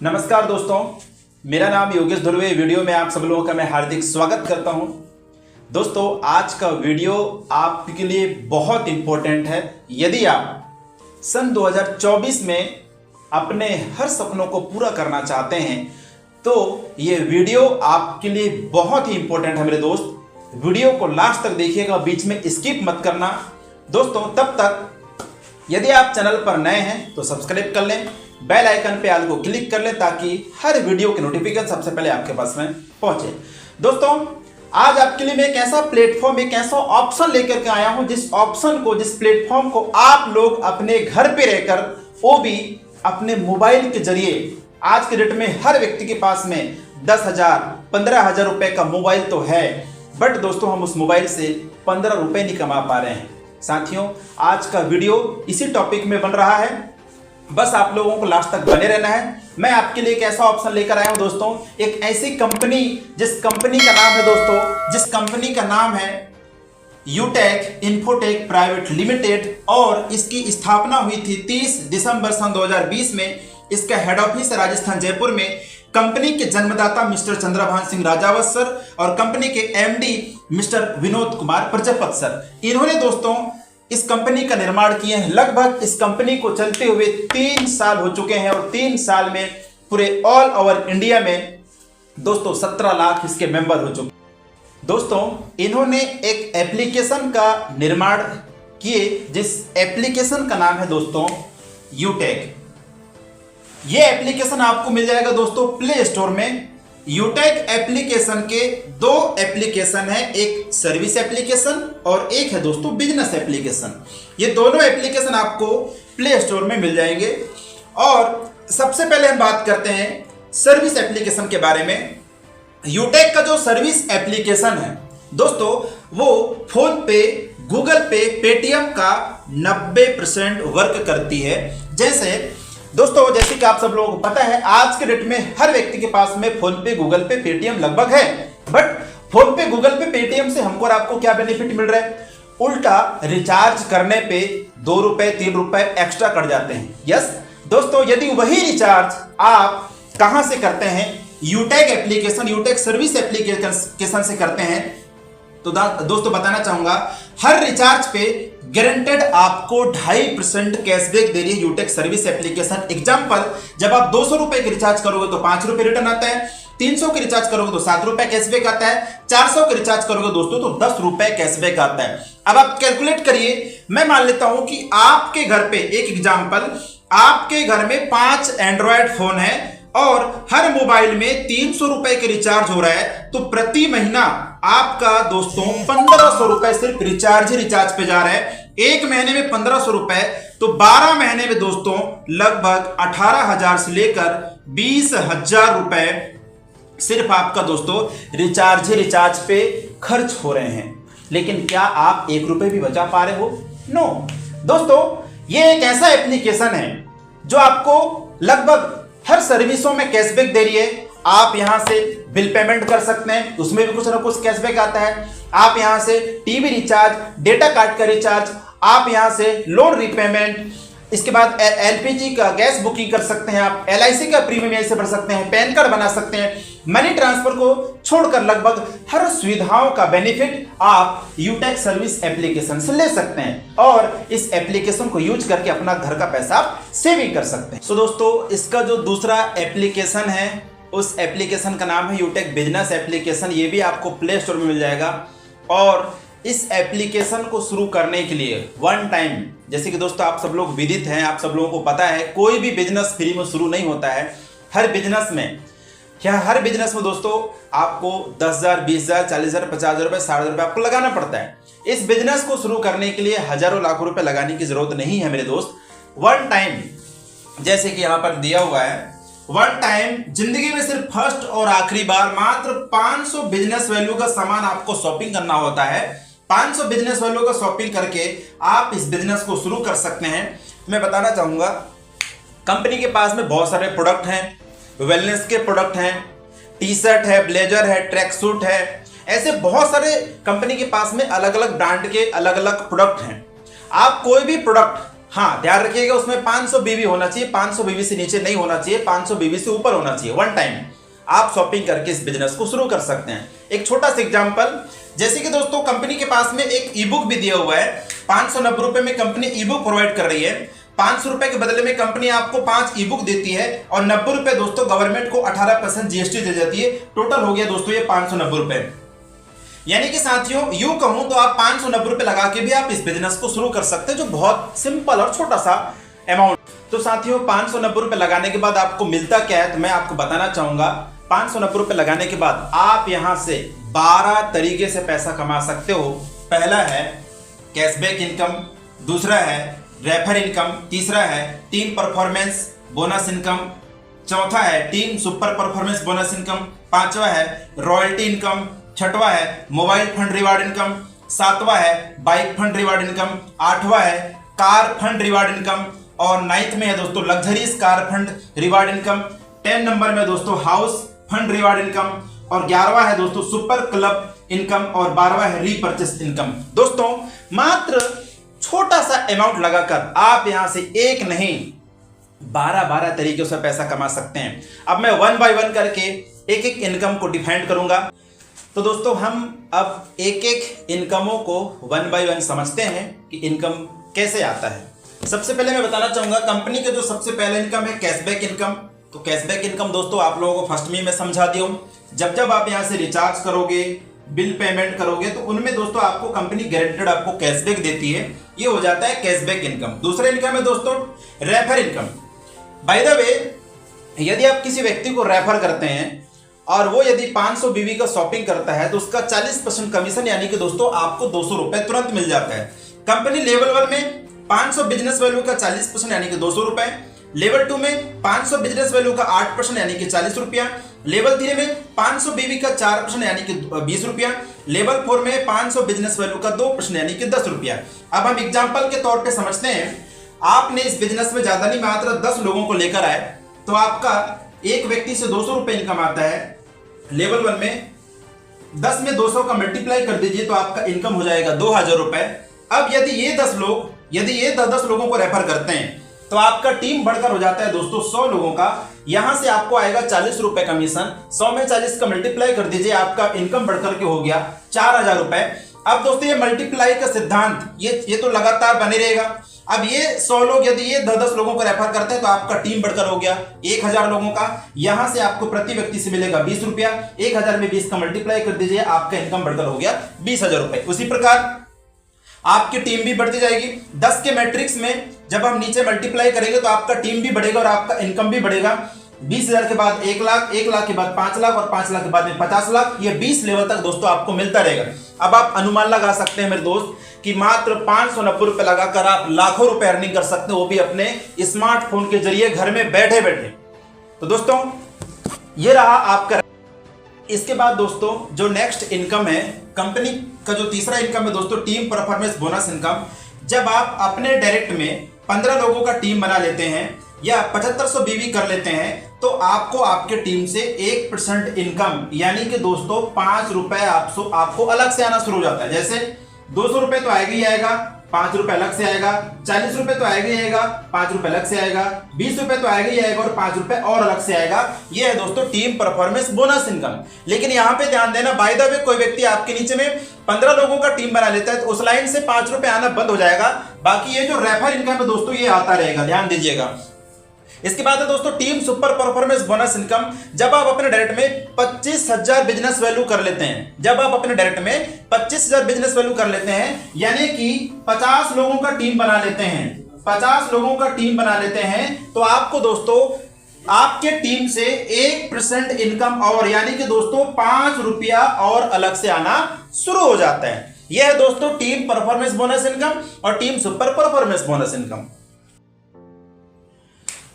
नमस्कार दोस्तों, मेरा नाम योगेश धुर्वे। वीडियो में आप सब लोगों का मैं हार्दिक स्वागत करता हूं। दोस्तों, आज का वीडियो आपके लिए बहुत इंपॉर्टेंट है। यदि आप सन 2024 में अपने हर सपनों को पूरा करना चाहते हैं तो ये वीडियो आपके लिए बहुत ही इंपॉर्टेंट है मेरे दोस्त। वीडियो को लास्ट तक देखिएगा, बीच में स्किप मत करना। दोस्तों, तब तक यदि आप चैनल पर नए हैं तो सब्सक्राइब कर लें, बेल आइकन पे आल को क्लिक कर लें ताकि हर वीडियो के नोटिफिकेशन सबसे पहले आपके पास में पहुंचे। दोस्तों, आज आपके लिए मैं एक ऐसा प्लेटफॉर्म, एक ऐसा ऑप्शन लेकर के आया हूं जिस प्लेटफॉर्म को आप लोग अपने घर पे रहकर, वो भी अपने मोबाइल के जरिए, आज के डेट में हर व्यक्ति के पास में 10,000 15,000 रुपए का मोबाइल तो है, बट दोस्तों हम उस मोबाइल से 15 रुपए नहीं कमा पा रहे हैं। साथियों, आज का वीडियो इसी टॉपिक में बन रहा है, बस आप लोगों को लास्ट तक बने रहना है। मैं आपके लिए एक ऐसा ऑप्शन लेकर आया हूं दोस्तों, एक ऐसी कंपनी जिस कंपनी का नाम है यूटेक इन्फोटेक प्राइवेट लिमिटेड, और इसकी स्थापना हुई थी 30 दिसंबर सन 2020 में। इसका हेड ऑफिस है राजस्थान जयपुर में। कंपनी के जन्मदाता मिस्टर चंद्रभान सिंह राजावत सर और कंपनी के MD mister Vinod Kumar Prajapat sir, इन्होंने दोस्तों इस कंपनी का निर्माण किए हैं। लगभग इस कंपनी को चलते हुए 3 साल हो चुके हैं और 3 साल में पूरे ऑल ओवर इंडिया में दोस्तों 17 लाख इसके मेंबर हो चुके। दोस्तों, इन्होंने एक एप्लीकेशन का निर्माण किए जिस एप्लीकेशन का नाम है दोस्तों यूटेक। ये एप्लीकेशन आपको मिल जाएगा दोस्तों प्ले स्टोर में। यूटेक एप्लीकेशन के 2 एप्लीकेशन है, एक सर्विस एप्लीकेशन और एक है दोस्तों बिजनेस एप्लीकेशन। ये दोनों एप्लीकेशन आपको प्ले स्टोर में मिल जाएंगे। और सबसे पहले हम बात करते हैं सर्विस एप्लीकेशन के बारे में। यूटेक का जो सर्विस एप्लीकेशन है दोस्तों, वो फोन पे, गूगल पे, पेटीएम का 90% वर्क करती है। जैसे कि आप सब लोगों को पता है, आज के डेट में हर व्यक्ति के पास में फोन पे, गूगल पे, पेटीएम लगभग है। बट फोन पे, गूगल पे, पेटीएम से हमको और आपको क्या बेनिफिट मिल रहा है? उल्टा रिचार्ज करने पे 2 रुपए 3 रुपए एक्स्ट्रा कट जाते हैं। यस दोस्तों, यदि वही रिचार्ज आप कहां से करते हैं? यूटेक एप्लीकेशन, यूटेक सर्विस एप्लीकेशन से करते हैं तो दोस्तों बताना चाहूंगा, हर रिचार्ज पे गारंटेड आपको 2.5% कैशबैक दे रही है यूटेक सर्विस एप्लीकेशन। एग्जांपल, जब आप 200 रुपए के रिचार्ज करोगे तो 5 रुपए रिटर्न आता है, 300 के रिचार्ज करोगे तो 7 रुपए कैशबैक आता है, 400 के रिचार्ज करोगे दोस्तों तो 10 रुपए कैशबैक आता है। अब आप कैलकुलेट करिए, मैं मान लेता हूं कि आपके घर पे, एक एग्जांपल, आपके घर में 5 एंड्रॉयड फोन है और हर मोबाइल में 300 रुपए के रिचार्ज हो रहा है, तो प्रति महीना आपका दोस्तों 1500 रुपए सिर्फ रिचार्ज पे जा रहा है। एक महीने में 1500 रुपए, तो 12 महीने में दोस्तों लगभग 18,000 से लेकर 20,000 रुपए सिर्फ आपका दोस्तों रिचार्ज पे खर्च हो रहे हैं। लेकिन क्या आप 1 रुपए भी बचा पा रहे हो? नो दोस्तों, ये एक ऐसा एप्लीकेशन है जो आपको लगभग हर सर्विसों में कैशबैक दे रही है। आप यहां से बिल पेमेंट कर सकते हैं, उसमें भी कुछ ना कुछ कैशबैक आता है। आप यहां से टीवी रिचार्ज, डेटा कार्ड का रिचार्ज, आप यहां से लोन रीपेमेंट, इसके बाद एलपीजी का गैस बुकिंग कर सकते हैं, आप एलआईसी का प्रीमियम यहीं से भर सकते हैं, पैन कार्ड बना सकते हैं। मनी ट्रांसफर को छोड़कर लगभग हर सुविधाओं का बेनिफिट आप यूटेक सर्विस एप्लीकेशन से ले सकते हैं और इस एप्लीकेशन को यूज करके अपना घर का पैसा आप सेविंग कर सकते हैं। सो दोस्तों, इसका जो दूसरा एप्लीकेशन है उस एप्लीकेशन का नाम है यूटेक बिजनेस एप्लीकेशन। ये भी आपको प्ले स्टोर में मिल जाएगा। और इस एप्लीकेशन को शुरू करने के लिए वन टाइम, जैसे कि दोस्तों आप सब लोग विदित हैं, आप सब लोगों को पता है, कोई भी बिजनेस फ्री में शुरू नहीं होता है। हर बिजनेस में दोस्तों आपको 10,000 20,000 40,000 50,000 रुपए 60,000 रुपए आपको लगाना पड़ता है। इस बिजनेस को शुरू करने के लिए हजारों लाखों रुपए लगाने की जरूरत नहीं है मेरे दोस्त। वन टाइम, जैसे कि यहां पर दिया हुआ है, वन टाइम जिंदगी में सिर्फ फर्स्ट और आखिरी बार मात्र 500 बिजनेस वैल्यू का सामान आपको शॉपिंग करना होता है। 500 बिजनेस वैल्यू का शॉपिंग करके आप इस बिजनेस को शुरू कर सकते हैं। मैं बताना चाहूंगा, कंपनी के पास में बहुत सारे प्रोडक्ट हैं, वेलनेस के प्रोडक्ट हैं, टी शर्ट है, ब्लेजर है, ट्रैक सूट है, ऐसे बहुत सारे कंपनी के पास में अलग अलग ब्रांड के अलग अलग प्रोडक्ट हैं। आप कोई भी प्रोडक्ट हाँ ध्यान रखिएगा, उसमें 500 बीवी होना चाहिए, 500 बीवी से नीचे नहीं होना चाहिए, 500 बीवी से ऊपर होना चाहिए। वन टाइम आप शॉपिंग करके इस बिजनेस को शुरू कर सकते हैं। एक छोटा सा एग्जांपल, जैसे कि दोस्तों कंपनी के पास में एक ई बुक भी दिया हुआ है, 590 रुपए में कंपनी ई बुक प्रोवाइड कर रही है। 500 रुपए के बदले में कंपनी आपको 5 ई बुक देती है और 90 रुपए दोस्तों गवर्नमेंट को 18% जीएसटी दे जाती है। टोटल हो गया दोस्तों ये 590 रुपए। यानी कि साथियों यूं कहूं तो आप 590 रुपए लगा के भी आप इस बिजनेस को शुरू कर सकते हैं, जो बहुत सिंपल और छोटा सा अमाउंट। तो साथियों 590 रुपए लगाने के बाद आपको मिलता क्या है, तो मैं आपको बताना चाहूंगा। 590 रुपए लगाने के बाद आप यहां से 12 तरीके से पैसा कमा सकते हो। पहला है कैशबैक इनकम, दूसरा है रेफर इनकम, तीसरा है टीम परफॉर्मेंस बोनस इनकम, चौथा है team super performance bonus income, पांचवा है रॉयल्टी इनकम, छठवा है मोबाइल फंड रिवार्ड इनकम, सातवां है बाइक फंड रिवार्ड इनकम, आठवां है कार फंड रिवार्ड इनकम और 9th में है दोस्तों luxuries car fund reward income, 10 number में दोस्तों हाउस फंड रिवार्ड इनकम और 11वां है दोस्तों सुपर क्लब इनकम और 12वां है रीपर्चेस इनकम। दोस्तों मात्र छोटा सा अमाउंट लगाकर आप यहां से एक नहीं 12 तरीकों से पैसा कमा सकते हैं। अब मैं 1 बाय 1 करके एक एक इनकम को डिफाइन करूंगा। तो दोस्तों हम अब एक एक इनकमों को 1 बाय 1 समझते हैं कि इनकम कैसे आता है। सबसे पहले मैं बताना चाहूंगा कंपनी का जो सबसे पहला इनकम है कैशबैक इनकम। तो कैशबैक इनकम दोस्तों आप लोगों को फर्स्ट में मैं समझा दिया हूं। जब आप यहां से रिचार्ज करोगे, बिल पेमेंट करोगे, तो उनमें दोस्तों आपको कंपनी गारंटेड आपको कैशबैक देती है। ये हो जाता है कैशबैक इनकम। दूसरा इनकम है दोस्तों refer income. By the way यदि आप किसी व्यक्ति को रेफर करते हैं और वो यदि 500 बीवी का शॉपिंग करता है तो उसका 40% कमीशन यानी कि दोस्तों आपको 200 रुपए तुरंत मिल जाता है। कंपनी लेवल 1 में 500 बिजनेस वैल्यू का 40% यानी कि 200 रुपए, लेवल 2 में 500 बिजनेस वैल्यू का 8% यानी कि 40 रुपया, लेवल 3 में 500 बीवी का 4% यानी कि 20 रुपया, लेवल 4 में 500 बिजनेस वैल्यू का 2% यानी कि 10 रुपया। अब हम एग्जांपल के तौर पे समझते हैं, आपने इस बिजनेस में ज्यादा नहीं मात्र 10 लोगों को लेकर आए तो आपका एक व्यक्ति से 200 रुपए इनकम आता है। लेवल 1 में 10 में 200 का मल्टीप्लाई कर दीजिए तो आपका इनकम हो जाएगा 2000 रुपए। अब यदि ये 10 लोगों को रेफर करते हैं तो आपका टीम बढ़कर हो जाता है दोस्तों 100 लोगों का। यहां से आपको आएगा 40 रुपए कमीशन। 100 में 40 का मल्टीप्लाई कर दीजिए, आपका इनकम बढ़कर के हो गया 4000 रुपए। अब दोस्तों ये मल्टीप्लाई का सिद्धांत ये तो लगातार बने रहेगा। अब ये 100 लोग यदि ये 10 लोगों को रेफर करते हैं तो आपका टीम बढ़कर हो गया 1000 लोगों का। यहां से आपको प्रति व्यक्ति से मिलेगा 20 रुपया। 1000 में 20 का मल्टीप्लाई कर दीजिए, आपका इनकम बढ़कर हो गया 20,000 रुपए। उसी प्रकार आपकी टीम भी बढ़ती जाएगी। 10 के मैट्रिक्स में जब हम नीचे मल्टीप्लाई करेंगे तो आपका टीम भी बढ़ेगा और आपका इनकम भी बढ़ेगा। 20,000 के बाद 1 लाख, 1 लाख के बाद 5 लाख और 5 लाख के बाद में 50 लाख। ये 20 लेवल तक दोस्तों आपको मिलता रहेगा। अब आप अनुमान लगा सकते हैं मेरे दोस्त कि मात्र 590 रुपए लगाकर आप लाखों रुपए अर्निंग कर सकते हो, वो भी अपने स्मार्टफोन के जरिए घर में बैठे बैठे। तो दोस्तों ये रहा आपका। इसके बाद दोस्तों जो नेक्स्ट इनकम है कंपनी का, जो तीसरा इनकम है दोस्तों टीम परफॉर्मेंस बोनस इनकम। जब आप अपने डायरेक्ट में 15 लोगों का टीम बना लेते हैं या 7500 बीवी कर लेते हैं तो आपको आपके टीम से 1% इनकम यानी कि दोस्तों 5 रुपए आपको अलग से आना शुरू हो जाता है। जैसे 200 रुपए तो आएगा ही आएगा, 5 रुपए अलग से आएगा, 40 रुपए तो आएगा ही आएगा, 5 रुपए अलग से आएगा, 20 रुपए तो आएगा ही आएगा और 5 रुपए और अलग से आएगा। ये है दोस्तों टीम परफॉर्मेंस बोनस इनकम। लेकिन यहाँ पे ध्यान देना, बाय द वे कोई व्यक्ति आपके नीचे में 15 लोगों का टीम बना लेता है तो उस लाइन से 5 रुपए आना बंद हो जाएगा। बाकी ये जो रेफर इनकम है दोस्तों ये आता रहेगा, ध्यान दीजिएगा। इसके बाद है दोस्तों team super performance bonus income. जब आप अपने डायरेक्ट में 25,000 बिजनेस वैल्यू कर लेते हैं, जब आप अपने डायरेक्ट में 25,000 बिजनेस वैल्यू कर लेते हैं यानी कि 50 लोगों का टीम बना लेते हैं, 50 लोगों का टीम बना लेते हैं तो आपको दोस्तों आपके टीम से 1% इनकम और यानी कि दोस्तों 5 रुपया और अलग से आना शुरू हो जाता है। यह है दोस्तों टीम परफॉर्मेंस बोनस इनकम और team super performance bonus income.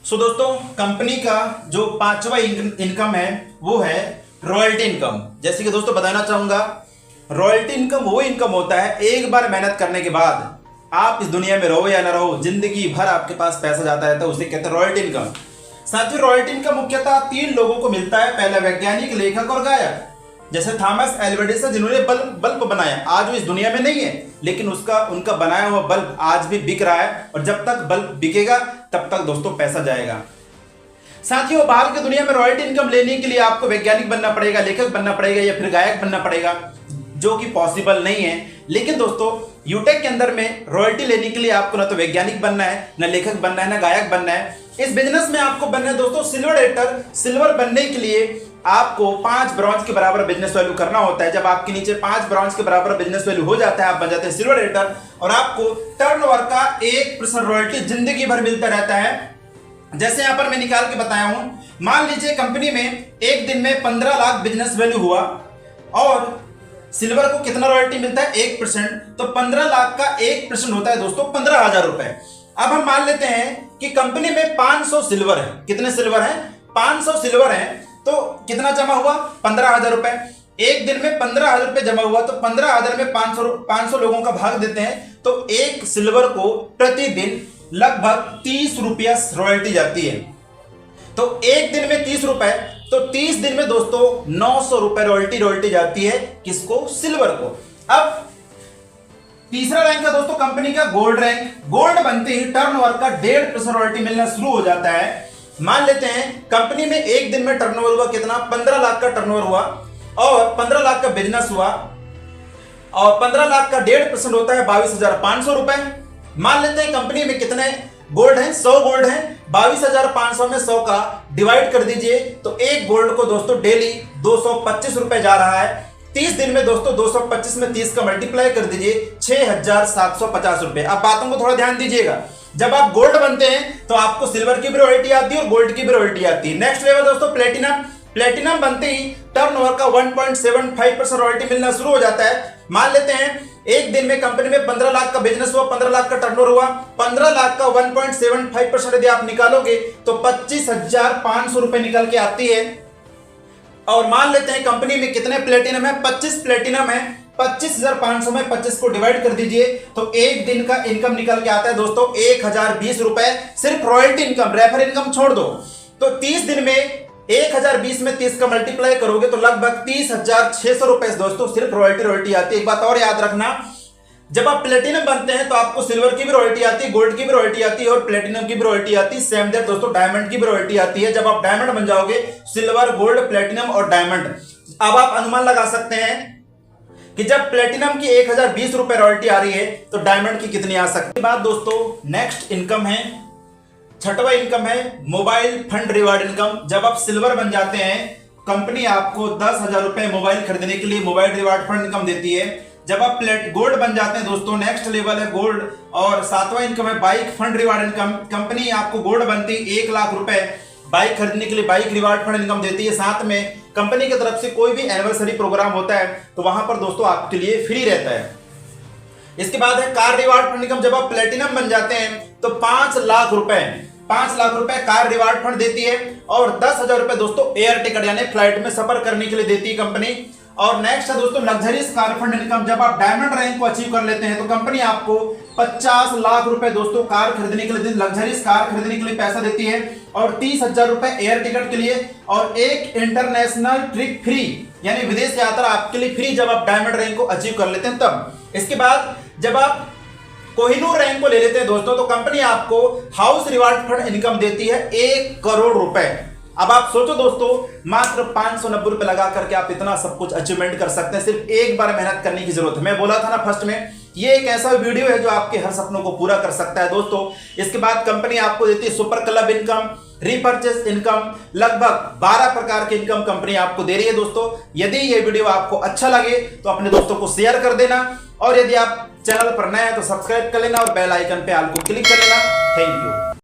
So दोस्तों कंपनी का जो 5वां इनकम है वो है रॉयल्टी इनकम। जैसे कि दोस्तों बताना चाहूंगा, रॉयल्टी इनकम वो इनकम होता है एक बार मेहनत करने के बाद आप इस दुनिया में रहो या ना रहो, जिंदगी भर आपके पास पैसा जाता है तो उसे कहते हैं रॉयल्टी इनकम। साथ ही रॉयल्टी इनकम मुख्यतः 3 लोगों को मिलता है, पहला वैज्ञानिक, लेखक और गायक। जैसे थॉमस एल्वा एडिसन जिन्होंने बल्ब बनाया, आज वो इस दुनिया में नहीं है, लेकिन उनका बनाया हुआ बल्ब आज भी बिक रहा है, और जब तक बल्ब बिकेगा तब तक दोस्तों पैसा जाएगा। साथियों, बाहर की दुनिया में रॉयल्टी इनकम लेने के लिए आपको वैज्ञानिक बनना पड़ेगा, लेखक बनना पड़ेगा, या फिर गायक बनना पड़ेगा, जो कि पॉसिबल नहीं है। लेकिन दोस्तों, यूटेक के अंदर में रॉयल्टी लेने के लिए आपको ना तो वैज्ञानिक बनना है, ना लेखक बनना है, ना गायक बनना है। इस बिजनेस में आपको बनना है दोस्तों सिल्वर एडिटर। सिल्वर बनने के लिए आपको 5 ब्रॉन्ज के बराबर बिजनेस वैल्यू करना होता है। जब आपके नीचे 5 ब्रॉन्ज के बराबर बिजनेस वैल्यू हो जाता है, आप बन जाते हैं सिल्वर एडिटर, और आपको टर्नओवर का 1% रॉयल्टी जिंदगी भर मिलता रहता है। जैसे यहां पर मैं निकाल के बताया हूं, मान लीजिए कंपनी में एक दिन में 15 लाख बिजनेस वैल्यू हुआ, और सिल्वर को कितना रॉयल्टी मिलता है? 1%। तो 15 लाख का 1% होता है दोस्तों 15,000 रुपए। अब हम मान लेते हैं कि कंपनी में 500 सिल्वर है। कितने सिल्वर है? 500 सिल्वर है। तो कितना जमा हुआ? 15,000 रुपए। एक दिन में 15,000 रुपए जमा हुआ, तो 15,000 में 500 लोगों का भाग देते हैं, तो एक सिल्वर को प्रतिदिन लगभग 30 रुपया रॉयल्टी जाती है। तो एक दिन में 30 रुपए, तो 30 दिन में दोस्तों 900 रुपए रॉयल्टी जाती है। किसको? सिल्वर को। अब तीसरा रैंक है दोस्तों कंपनी का गोल्ड रैंक। गोल्ड बनते ही टर्नओवर का 1.5% रॉयल्टी मिलना शुरू हो जाता है। मान लेते हैं कंपनी में एक दिन में टर्नओवर हुआ कितना? 15 लाख का टर्नओवर हुआ, और 15 लाख का बिजनेस हुआ, और 15 लाख का 1.5% होता है 22,500 रुपए। मान लेते हैं कंपनी में कितने गोल्ड हैं? 100 गोल्ड हैं। 22,500 में 100 का डिवाइड कर दीजिए, तो एक गोल्ड को दोस्तों डेली 225 रुपए जा रहा है। 30 दिन में दोस्तों 225 में 30 का मल्टीप्लाई कर दीजिए, 6,750 रुपए। अब बातों को थोड़ा ध्यान दीजिएगा। जब आप गोल्ड बनते हैं तो आपको सिल्वर की भी रॉयल्टी आती है और गोल्ड की भी रॉयल्टी आती है। नेक्स्ट लेवल दोस्तों प्लेटिनम। प्लेटिनम बनते ही टर्नओवर का 1.75% रॉयल्टी मिलना शुरू हो जाता है। मान लेते हैं एक दिन में कंपनी में 15 लाख का बिजनेस हुआ, 15 लाख का टर्नओवर हुआ, 15 लाख का 1.75% यदि आप निकालोगे तो 25,500 रुपए निकल के आती है। और मान लेते हैं कंपनी में कितने प्लेटिनम है? 25 प्लेटिनम है। 25,500 में 25 को डिवाइड कर दीजिए, तो एक दिन का इनकम निकल के आता है दोस्तों 1,020 रुपए। सिर्फ रॉयल्टी इनकम, रेफर इनकम छोड़ दो। तो 30 दिन में 1,020 में 30 का मल्टीप्लाई करोगे तो लगभग 30,600 रुपए दोस्तों सिर्फ रॉयल्टी आती है। एक बात और याद रखना, जब आप प्लेटिनम बनते हैं तो आपको सिल्वर की भी रॉयल्टी आती है, गोल्ड की भी रॉयल्टी आती है, और प्लेटिनम की भी रॉयल्टी आती है। सेम दैट दोस्तों डायमंड की भी रॉयल्टी आती है। जब आप डायमंड बन जाओगे, सिल्वर, गोल्ड, प्लेटिनम और डायमंड, अब आप अनुमान लगा सकते हैं कि जब प्लेटिनम की 1,020 रुपए रॉयल्टी आ रही है तो डायमंड की कितनी आ सकती है। बात दोस्तों नेक्स्ट इनकम है, छठवां इनकम है मोबाइल फंड रिवार्ड इनकम। जब आप सिल्वर बन जाते हैं, कंपनी आपको 10,000 रुपए मोबाइल खरीदने के लिए मोबाइल रिवार्ड फंड इनकम देती है। जब आप गोल्ड बन जाते हैं दोस्तों, नेक्स्ट लेवल है गोल्ड, और सातवां इनकम है bike fund reward income. Company आपको गोल्ड बनती 1 लाख रुपए बाइक खरीदने के लिए बाइक रिवार्ड फंड इनकम देती है। साथ में कंपनी की तरफ से कोई भी एनिवर्सरी प्रोग्राम होता है तो वहां पर दोस्तों आपके लिए फ्री रहता है। इसके बाद है कार रिवार्ड फंड इनकम। जब आप प्लेटिनम बन जाते हैं तो 5 लाख रुपए कार रिवार्ड फंड देती है, और 10,000 रुपए दोस्तों एयर टिकट यानी फ्लाइट में सफर करने के लिए देती है कंपनी। और नेक्स्ट है दोस्तों लग्जरीज कार फंड इनकम। जब आप डायमंड रैंक को अचीव कर लेते हैं तो कंपनी आपको 50 लाख रुपए दोस्तों कार खरीदने के लिए, लग्जरीज कार खरीदने के लिए पैसा देती है, और 30,000 रुपए एयर टिकट के लिए, और एक इंटरनेशनल ट्रिप फ्री यानी विदेश यात्रा आपके लिए फ्री जब आप डायमंड रैंक को अचीव कर लेते हैं तब। इसके बाद जब आप कोहिनूर रैंक को ले लेते हैं दोस्तों तो कंपनी आपको हाउस रिवार्ड फंड इनकम देती है 1 करोड़ रुपए। अब आप सोचो दोस्तों, मात्र 590 रुपए लगा करके आप इतना सब कुछ अचीवमेंट कर सकते हैं। सिर्फ एक बार मेहनत करने की जरूरत है। मैं बोला था ना फर्स्ट में, ये एक ऐसा वीडियो है जो आपके हर सपनों को पूरा कर सकता है दोस्तों। इसके बाद कंपनी आपको देती है super club income, repurchase income, लगभग 12 प्रकार की इनकम कंपनी आपको दे रही है दोस्तों। यदि ये वीडियो आपको अच्छा लगे तो अपने दोस्तों को शेयर कर देना, और यदि आप चैनल पर नए हैं तो सब्सक्राइब कर लेना और बेल आइकन पे ऑल को क्लिक कर लेना। Thank you.